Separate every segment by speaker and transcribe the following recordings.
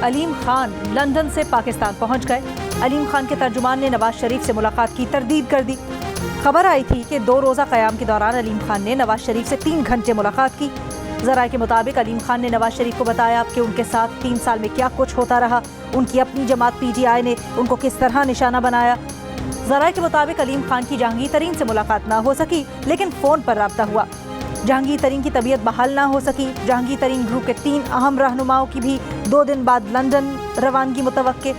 Speaker 1: Aleem Khan London से पाकिस्तान पहुंच गए। अलीम खान के तर्जुमान ने नवाज शरीफ से मुलाकात की तरदीद कर दी। खबर आई थी कि 2 रोज़ा क़याम के दौरान अलीम खान ने नवाज शरीफ से 3 घंटे मुलाकात की। ज़राए के मुताबिक अलीम खान ने नवाज शरीफ को बताया कि उनके साथ 3 साल में क्या कुछ होता रहा, उनकी अपनी जमात PTI ने उनको किस तरह निशाना बनाया। ज़राए के मुताबिक अलीम खान की जहांगीर तरीन से मुलाकात ना हो सकी, लेकिन फ़ोन पर रब्ता हुआ। जहांगीर तरीन की तबीयत बहाल ना हो सकी। जहांगीर तरीन ग्रुप के 3 अहम रहनुमाओं की भी 2 दिन बाद लंदन रवानगी मुतवक्के।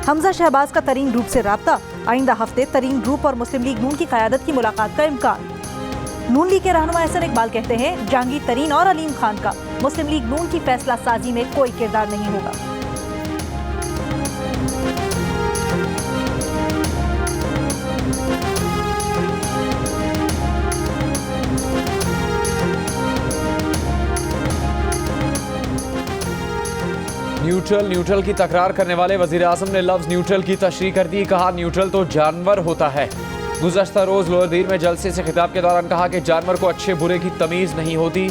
Speaker 1: हमजा शहबाज का तरीन ग्रुप से रब्ता। आइंदा हफ्ते तरीन ग्रुप और मुस्लिम लीग नून की क़यादत की मुलाकात का इम्कान। नून लीग के रहनुमा एहसन इकबाल कहते हैं जहांगीर तरीन और अलीम खान का मुस्लिम लीग नून की फैसला साजी में कोई किरदार नहीं होगा।
Speaker 2: न्यूट्रल की तकरार करने वाले वजीर आज़म ने लफ्ज़ न्यूट्रल की तशरीह कर दी। कहा न्यूट्रल तो जानवर होता है। गुज़श्ता रोज़ लोअरदीर में जलसे से खिताब के दौरान कहा कि जानवर को अच्छे बुरे की तमीज़ नहीं होती,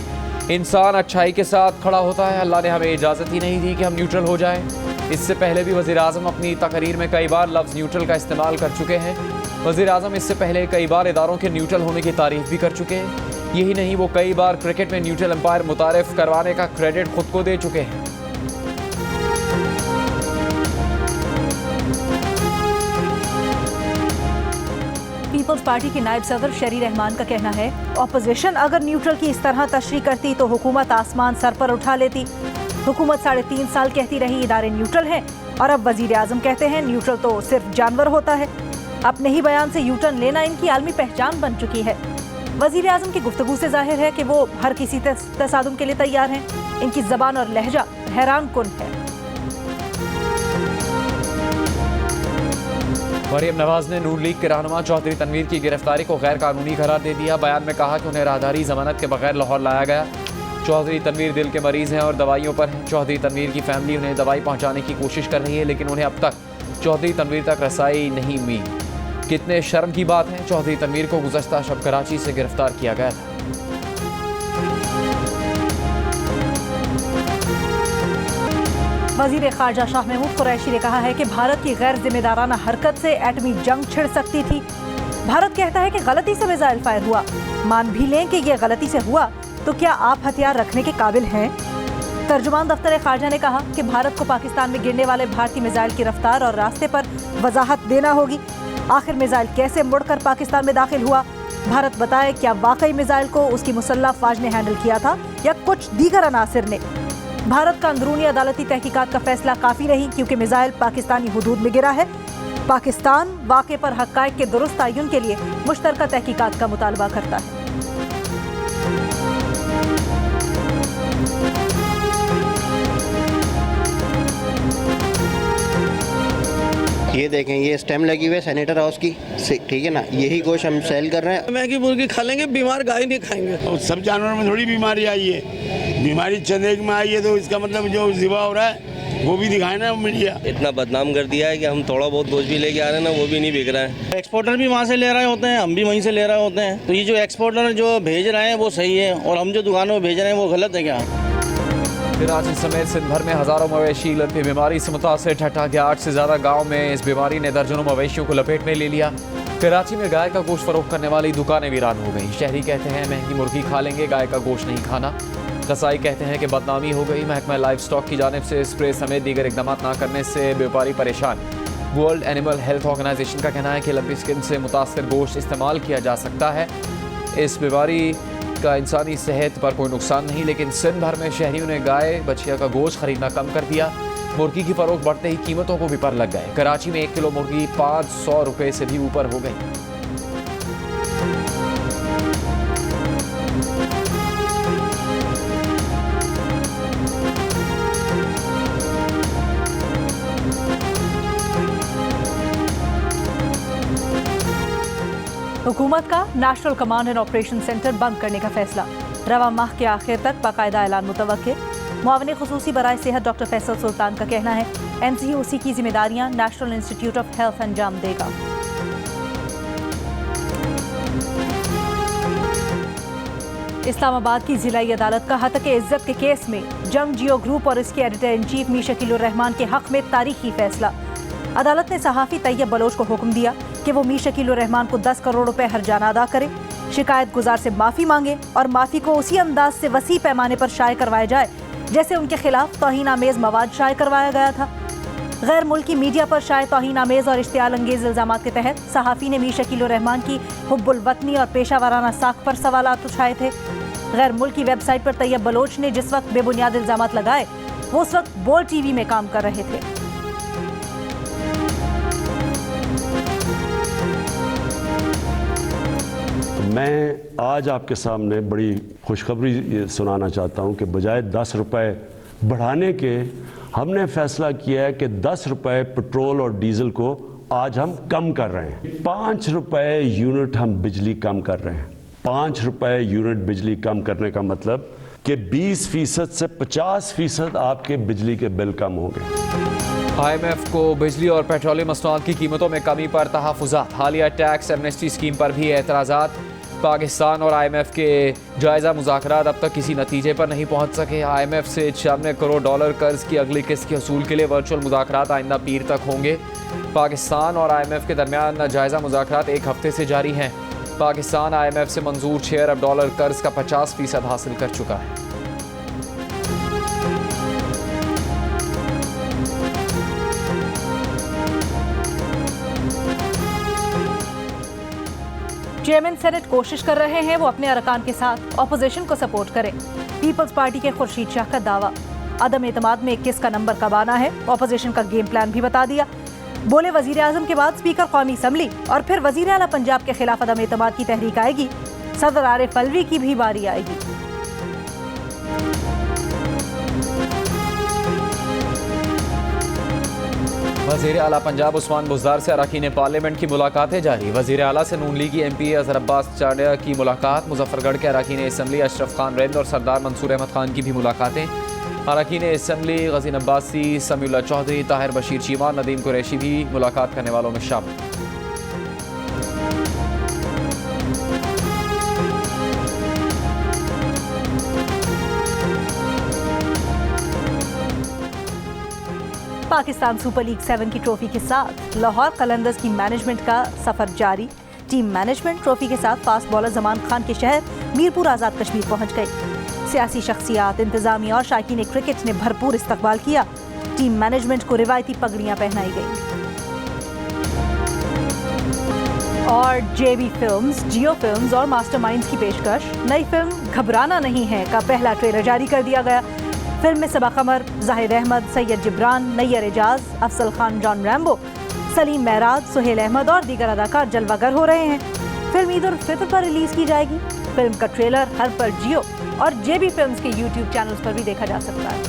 Speaker 2: इंसान अच्छाई के साथ खड़ा होता है। अल्लाह ने हमें इजाज़त ही नहीं दी कि हम न्यूट्रल हो जाएं। इससे पहले भी वज़ीर आज़म अपनी तकरीर में कई बार लफ्ज़ न्यूट्रल का इस्तेमाल कर चुके हैं। वज़ीर आज़म इससे पहले कई बार इदारों के न्यूट्रल होने की तारीफ़ भी कर चुके हैं। यही नहीं, वो कई बार क्रिकेट में न्यूट्रल एम्पायर मुतारिफ करवाने का क्रेडिट खुद को दे चुके हैं।
Speaker 1: पीपल्स पार्टी के नायब सदर शरी रहमान का कहना है ऑपोजिशन अगर न्यूट्रल की इस तरह तशरीह करती तो हुकूमत आसमान सर पर उठा लेती। हुकूमत 3.5 साल कहती रही इदारे न्यूट्रल हैं और अब वजीर आजम कहते हैं न्यूट्रल तो सिर्फ जानवर होता है। अपने ही बयान से यूटर्न लेना इनकी आलमी पहचान बन चुकी है। वजीर आजम की गुफ्तगू से जाहिर है कि वो हर किसी तसादुम के लिए तैयार हैं। इनकी जबान और लहजा हैरान कुन है।
Speaker 2: मरियम नवाज ने नून लीग के रहनुमा चौधरी तनवीर की गिरफ्तारी को गैर कानूनी करार दे दिया। बयान में कहा कि उन्हें राहदारी जमानत के बगैर लाहौर लाया गया। चौधरी तनवीर दिल के मरीज हैं और दवाइयों पर हैं। चौधरी तनवीर की फैमिली उन्हें दवाई पहुंचाने की कोशिश कर रही है, लेकिन उन्हें अब तक चौधरी तनवीर तक रसाई नहीं मिली। कितने शर्म की बात है, चौधरी तनवीर को गुज़श्ता शब कराची से गिरफ्तार किया गया था।
Speaker 1: वज़ीर ख़ारजा शाह महमूद कुरैशी ने कहा है कि भारत की गैर जिम्मेदाराना हरकत से एटमी जंग छिड़ सकती थी। भारत कहता है कि गलती से मिसाइल फायर हुआ। मान भी लें कि यह गलती से हुआ तो क्या आप हथियार रखने के काबिल हैं? तर्जुमान दफ्तर ख़ारजा ने कहा कि भारत को पाकिस्तान में गिरने वाले भारतीय मिसाइल की रफ्तार और रास्ते पर वजाहत देना होगी। आखिर मिसाइल कैसे मुड़कर पाकिस्तान में दाखिल हुआ? भारत बताए क्या वाकई मिसाइल को उसकी मुसल्लह फौज ने हैंडल किया था या कुछ दीगर अनासिर ने? भारत का अंदरूनी अदालती तहकीकात का फैसला काफ़ी नहीं, क्योंकि मिसाइल पाकिस्तानी हुदूद में गिरा है। पाकिस्तान वाक़े पर हक़ाइक़ के दुरुस्त तयन के लिए मुश्तरका तहकीकात का मुतालबा करता है।
Speaker 3: ये देखें, ये स्टेम लगी हुई है सेनेटर हाउस की, ठीक है ना, यही गोश्त हम सेल कर रहे हैं।
Speaker 4: मैगी मुर्गी खा लेंगे, बीमार गाय नहीं खाएंगे।
Speaker 5: और सब जानवरों में थोड़ी बीमारी आई है। बीमारी चंद एक में आई है तो इसका मतलब जो ज़िबा हो रहा है वो भी दिखाए ना मीडिया।
Speaker 6: इतना बदनाम कर दिया है कि हम थोड़ा बहुत गोश्त भी लेके आ रहे हैं ना, वो भी नहीं बिक रहा है।
Speaker 7: एक्सपोर्टर भी वहाँ से ले रहे होते हैं, हम भी वहीं से ले रहे होते हैं। तो ये जो एक्सपोर्टर जो भेज रहे हैं वो सही है और हम जो दुकानों में भेज रहे हैं वो गलत है क्या?
Speaker 2: कराची समेत सिंध भर में हज़ारों मवेशी लंपी बीमारी से मुतासर। ठट्ठा के 8 से ज़्यादा गाँव में इस बीमारी ने दर्जनों मवेशियों को लपेट में ले लिया। कराची में गाय का गोश्त फरोख्त करने वाली दुकानें वीरान हो गई। शहरी कहते हैं महंगी मुर्गी खा लेंगे, गाय का गोश्त नहीं खाना। कसाई कहते हैं कि बदनामी हो गई। महकमा लाइव स्टॉक की जानिब से स्प्रे समेत दीगर इकदाम ना करने से व्यापारी परेशान। वर्ल्ड एनिमल हेल्थ ऑर्गेनाइजेशन का कहना है कि लंपी स्किन से मुतासर गोश्त इस्तेमाल किया जा सकता है। इस बीमारी का इंसानी सेहत पर कोई नुकसान नहीं, लेकिन सिंध भर में शहरियों ने गाय बछिया का गोश्त खरीदना कम कर दिया। मुर्गी की फरोख्त बढ़ते ही कीमतों को भी पर लग गए। कराची में 1 किलो मुर्गी 500 रुपये से भी ऊपर हो गई।
Speaker 1: हुकूमत का national command and operation centre बंद करने का फैसला। रवा माह के आखिर तक बाकायदा ऐलान मुतवक्के। मुआविन खुसूसी बराए सेहत डॉक्टर फैसल सुल्तान का कहना है NCOC की जिम्मेदारियां नेशनल इंस्टीट्यूट ऑफ हेल्थ अंजाम देगा। इस्लामाबाद की जिलाई अदालत का हतक इज्जत के केस में जंग जियो ग्रुप और इसके editor in chief Mir Shakilur Rahman के हक में तारीखी फैसला। अदालत ने सहाफ़ी तैयब बलोच को हुक्म दिया कि वो मीर शकीलुर रहमान को 10 करोड़ रुपए हर्जाना अदा करे, शिकायत गुजार से माफ़ी मांगे और माफ़ी को उसी अंदाज से वसी पैमाने पर शाये करवाया जाए जैसे उनके खिलाफ तौहीन आमेज मवाद शाये करवाया गया था। गैर मुल्की मीडिया पर शाये तौहीन आमेज और इश्तियाल अंगेज इल्ज़ामात के तहत सहाफ़ी ने मीर शकीलुर रहमान की हुब्बुल वतनी और पेशा वाराना साख पर सवालात उठाए थे। गैर मुल्की वेबसाइट पर तैयब बलोच ने जिस वक्त बेबुनियाद इल्ज़ामात लगाए वो उस वक्त बोल टीवी में काम कर रहे थे।
Speaker 8: मैं आज आपके सामने बड़ी खुशखबरी सुनाना चाहता हूं कि बजाय 10 रुपए बढ़ाने के हमने फैसला किया है कि 10 रुपए पेट्रोल और डीजल को आज हम कम कर रहे हैं। 5 रुपए यूनिट हम बिजली कम कर रहे हैं। 5 रुपए यूनिट बिजली कम करने का मतलब कि 20% से 50% आपके बिजली के बिल कम होंगे।
Speaker 2: IMF को बिजली और पेट्रोलियम मसनूआत की कीमतों में कमी पर तहफ़्फ़ुज़ात। हालिया टैक्स एमनेस्टी स्कीम पर भी एतराज़ात। पाकिस्तान और IMF के जायज़ा मुज़ाकरात अब तक किसी नतीजे पर नहीं पहुँच सके। IMF से $96 करोड़ कर्ज की अगली किस्त के हसूल के लिए वर्चुअल मुज़ाकरात आइंदा पीर तक होंगे। पाकिस्तान और IMF के दरमियान जायज़ा मुज़ाकरात एक हफ्ते से जारी हैं। पाकिस्तान IMF से मंजूर $6 अरब कर्ज का 50% हासिल कर चुका है।
Speaker 1: चेयरमैन सेनेट कोशिश कर रहे हैं वो अपने अरकान के साथ ऑपोजिशन को सपोर्ट करें। पीपल्स पार्टी के खुर्शीद शाह का दावा, अदम एतमाद में 21 का नंबर कब आना है, ऑपोजिशन का गेम प्लान भी बता दिया। बोले वजीर आजम के बाद स्पीकर कौमी असम्बली और फिर वजीर आला पंजाब के खिलाफ अदम एतमाद की तहरीक आएगी। सदर आरिफ अलवी की भी बारी आएगी।
Speaker 2: वज़ीर आला पंजाब उस्मान बुज़दार से अरकान पार्लियामेंट की मुलाकातें जारी। वज़ीर आला से नून लीगी MP अज़हर अब्बास चाडिया की मुलाकात। मुजफ्फरगढ़ के अरकान असम्बली अशरफ खान रेंद और सरदार मंसूर अहमद खान की भी मुलाकातें। अरकान असम्बली गज़ीन अब्बासी, समीउल्लाह चौधरी, ताहिर बशीर चीमा, नदीम कुरैशी भी मुलाकात करने वालों में शामिल।
Speaker 1: पाकिस्तान सुपर लीग 7 की ट्रॉफी के साथ लाहौर कलंदर्स की मैनेजमेंट का सफर जारी। टीम मैनेजमेंट ट्रॉफी के साथ फास्ट बॉलर जमान खान के शहर मीरपुर आज़ाद कश्मीर पहुंच गई। सियासी शख्सियात, इंतजामिया और शायकीन क्रिकेट ने भरपूर इस्तकबाल किया। टीम मैनेजमेंट को रिवायती पगड़ियां पहनाई गई। और JB फिल्म्स, जियो फिल्म्स और मास्टरमाइंड्स की पेशकश नई फिल्म घबराना नहीं है का पहला ट्रेलर जारी कर दिया गया। फिल्म में सबा कमर, जाहिर अहमद, सैयद जिब्रान, नैयर एजाज, अफजल खान, जॉन रैम्बो, सलीम महराज, सुहेल अहमद और दीगर अदाकार जलवागर हो रहे हैं। फिल्म ईद उल फितर पर रिलीज की जाएगी। फिल्म का ट्रेलर हर पर जियो और JB फिल्म्स के YouTube चैनल्स पर भी देखा जा सकता है।